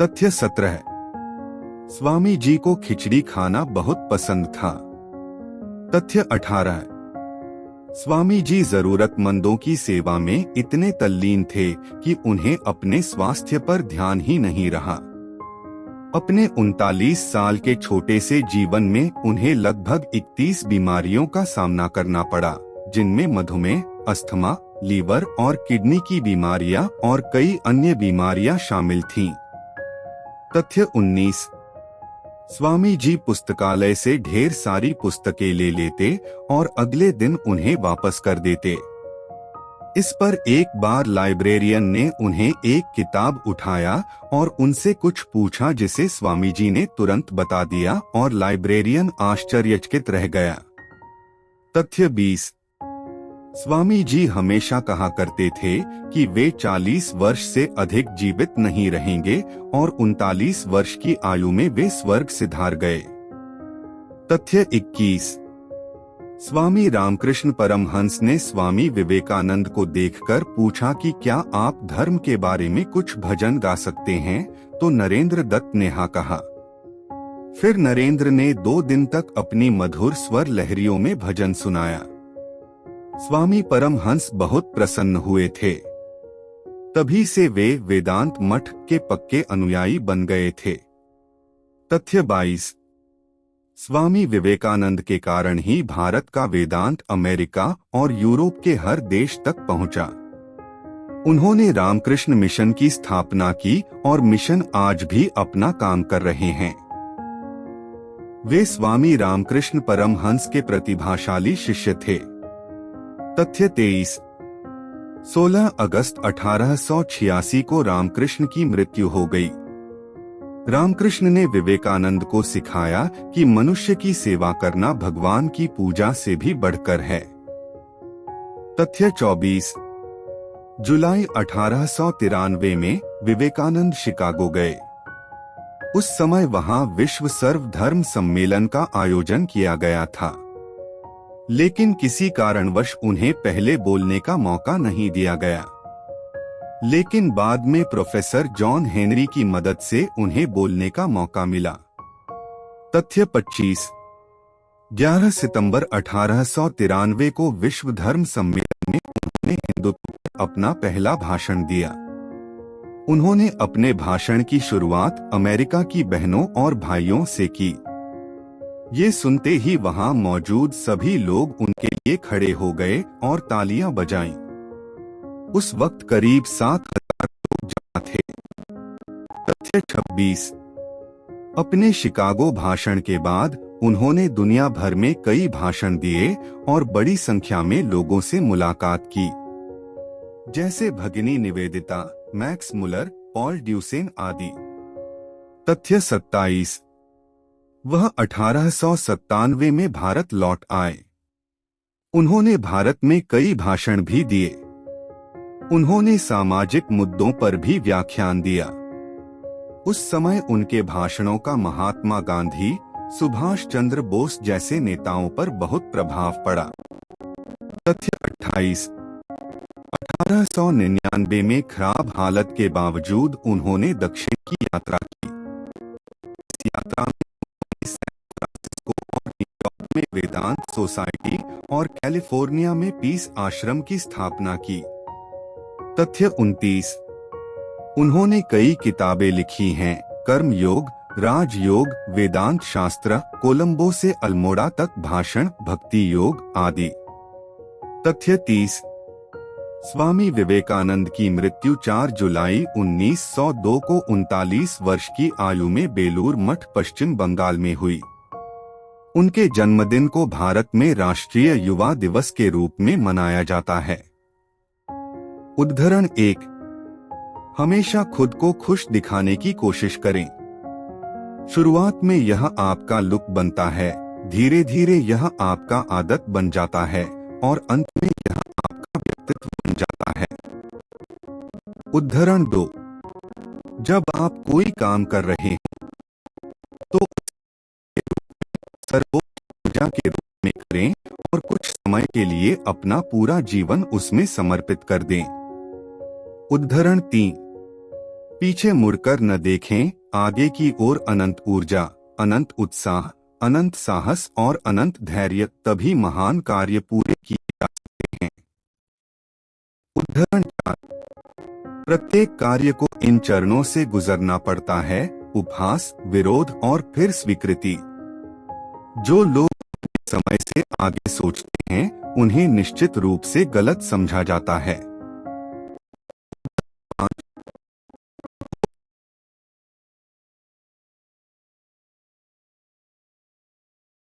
तथ्य 17। स्वामी जी को खिचड़ी खाना बहुत पसंद था। तथ्य 18। स्वामी जी जरूरतमंदों की सेवा में इतने तल्लीन थे कि उन्हें अपने स्वास्थ्य पर ध्यान ही नहीं रहा। अपने 39 साल के छोटे से जीवन में उन्हें लगभग 31 बीमारियों का सामना करना पड़ा, जिनमें मधुमेह, अस्थमा, लीवर और किडनी की बीमारियां और कई अन्य बीमारियां शामिल थीं। तथ्य 19। स्वामी जी पुस्तकालय से ढेर सारी पुस्तकें ले लेते और अगले दिन उन्हें वापस कर देते। इस पर एक बार लाइब्रेरियन ने उन्हें एक किताब उठाया और उनसे कुछ पूछा, जिसे स्वामी जी ने तुरंत बता दिया और लाइब्रेरियन आश्चर्यचकित रह गया। तथ्य 20। स्वामी जी हमेशा कहा करते थे कि वे 40 वर्ष से अधिक जीवित नहीं रहेंगे और 39 वर्ष की आयु में वे स्वर्ग सिधार गए। तथ्य 21। स्वामी रामकृष्ण परमहंस ने स्वामी विवेकानंद को देखकर पूछा कि क्या आप धर्म के बारे में कुछ भजन गा सकते हैं, तो नरेंद्र दत्त ने हाँ कहा। फिर नरेंद्र ने 2 दिन तक अपनी मधुर स्वर लहरियों में भजन सुनाया। स्वामी परमहंस बहुत प्रसन्न हुए थे। तभी से वे वेदांत मठ के पक्के अनुयायी बन गए थे। तथ्य 22। स्वामी विवेकानंद के कारण ही भारत का वेदांत अमेरिका और यूरोप के हर देश तक पहुंचा। उन्होंने रामकृष्ण मिशन की स्थापना की और मिशन आज भी अपना काम कर रहे हैं। वे स्वामी रामकृष्ण परमहंस के प्रतिभाशाली शिष्य थे। तथ्य 23। 16 अगस्त 1886 को रामकृष्ण की मृत्यु हो गई। रामकृष्ण ने विवेकानंद को सिखाया कि मनुष्य की सेवा करना भगवान की पूजा से भी बढ़कर है। तथ्य 24। जुलाई 1893 में विवेकानंद शिकागो गए। उस समय वहां विश्व सर्वधर्म सम्मेलन का आयोजन किया गया था, लेकिन किसी कारणवश उन्हें पहले बोलने का मौका नहीं दिया गया। लेकिन बाद में प्रोफेसर जॉन हेनरी की मदद से उन्हें बोलने का मौका मिला। तथ्य 25। 11 सितंबर 1893 को विश्व धर्म सम्मेलन में उन्होंने हिंदुत्व पर अपना पहला भाषण दिया। उन्होंने अपने भाषण की शुरुआत अमेरिका की बहनों और भाइयों से की। ये सुनते ही वहां मौजूद सभी लोग उनके लिए खड़े हो गए और तालियां बजाईं। उस वक्त करीब 7,000 लोग जमा थे। तथ्य 26। अपने शिकागो भाषण के बाद उन्होंने दुनिया भर में कई भाषण दिए और बड़ी संख्या में लोगों से मुलाकात की, जैसे भगिनी निवेदिता, मैक्स मुलर, पॉल ड्यूसेन आदि। तथ्य 27। वह 1897 में भारत लौट आए। उन्होंने भारत में कई भाषण भी दिए। उन्होंने सामाजिक मुद्दों पर भी व्याख्यान दिया। उस समय उनके भाषणों का महात्मा गांधी, सुभाष चंद्र बोस जैसे नेताओं पर बहुत प्रभाव पड़ा। तथ्य 28। 1899 में खराब हालत के बावजूद उन्होंने दक्षिण की यात्रा की। इस यात्रा में उन्होंने सैन फ्रांसिस्को और न्यूयॉर्क में वेदांत सोसाइटी और कैलिफोर्निया में पीस आश्रम की स्थापना की। तथ्य 29। उन्होंने कई किताबें लिखी हैं, कर्म योग, राजयोग, वेदांत शास्त्र, कोलंबो से अल्मोड़ा तक भाषण, भक्ति योग आदि। तथ्य 30। स्वामी विवेकानंद की मृत्यु 4 जुलाई 1902 को 39 वर्ष की आयु में बेलूर मठ, पश्चिम बंगाल में हुई। उनके जन्मदिन को भारत में राष्ट्रीय युवा दिवस के रूप में मनाया जाता है। उद्धरण 1। हमेशा खुद को खुश दिखाने की कोशिश करें। शुरुआत में यह आपका लुक बनता है, धीरे धीरे यह आपका आदत बन जाता है और अंत में यह आपका व्यक्तित्व बन जाता है। उद्धरण 2। जब आप कोई काम कर रहे हैं तो सर्वोच्च पूजा के रूप में करें और कुछ समय के लिए अपना पूरा जीवन उसमें समर्पित कर दें। उद्धरण 3। पीछे मुड़कर न देखें, आगे की ओर अनंत ऊर्जा, अनंत उत्साह, अनंत साहस और अनंत धैर्य, तभी महान कार्य पूरे किए जा सकते हैं। उदाहरण 4। प्रत्येक कार्य को इन चरणों से गुजरना पड़ता है: उपहास, विरोध और फिर स्वीकृति। जो लोग समय से आगे सोचते हैं, उन्हें निश्चित रूप से गलत समझा जाता है।